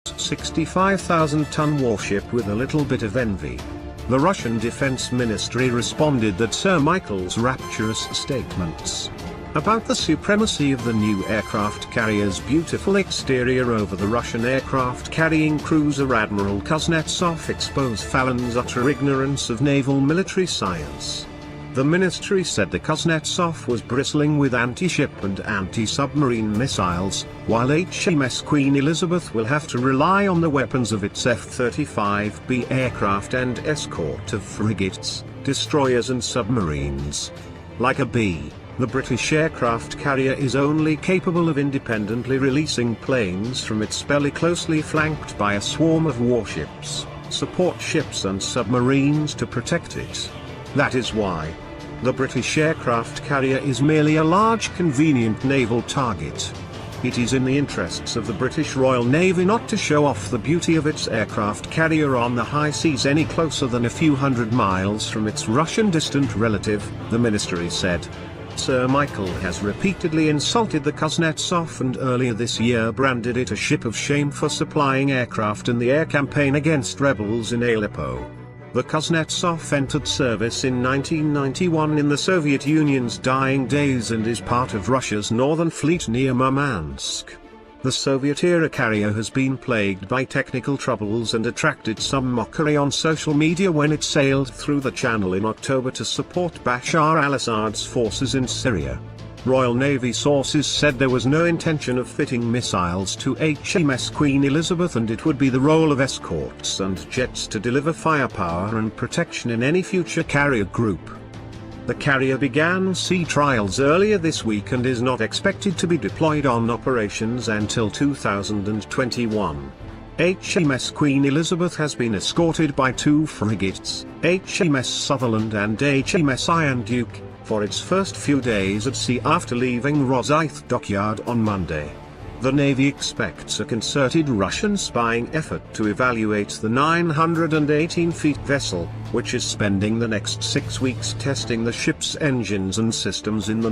65,000-ton warship with a little bit of envy. The Russian Defense Ministry responded that Sir Michael's rapturous statements about the supremacy of the new aircraft carrier's beautiful exterior over the Russian aircraft-carrying cruiser Admiral Kuznetsov expose Fallon's utter ignorance of naval military science. The ministry said the Kuznetsov was bristling with anti-ship and anti-submarine missiles, while HMS Queen Elizabeth will have to rely on the weapons of its F-35B aircraft and escort of frigates, destroyers and submarines. Like a bee, the British aircraft carrier is only capable of independently releasing planes from its belly, closely flanked by a swarm of warships, support ships and submarines to protect it. That is why the British aircraft carrier is merely a large convenient naval target. It is in the interests of the British Royal Navy not to show off the beauty of its aircraft carrier on the high seas any closer than a few hundred miles from its Russian distant relative, the ministry said. Sir Michael has repeatedly insulted the Kuznetsov and earlier this year branded it a ship of shame for supplying aircraft in the air campaign against rebels in Aleppo. The Kuznetsov entered service in 1991 in the Soviet Union's dying days and is part of Russia's Northern Fleet near Murmansk. The Soviet-era carrier has been plagued by technical troubles and attracted some mockery on social media when it sailed through the Channel in October to support Bashar al-Assad's forces in Syria. Royal Navy sources said there was no intention of fitting missiles to HMS Queen Elizabeth, and it would be the role of escorts and jets to deliver firepower and protection in any future carrier group. The carrier began sea trials earlier this week and is not expected to be deployed on operations until 2021. HMS Queen Elizabeth has been escorted by two frigates, HMS Sutherland and HMS Iron Duke, for its first few days at sea after leaving Rosyth dockyard on Monday. The Navy expects a concerted Russian spying effort to evaluate the 918-feet vessel, which is spending the next 6 weeks testing the ship's engines and systems in the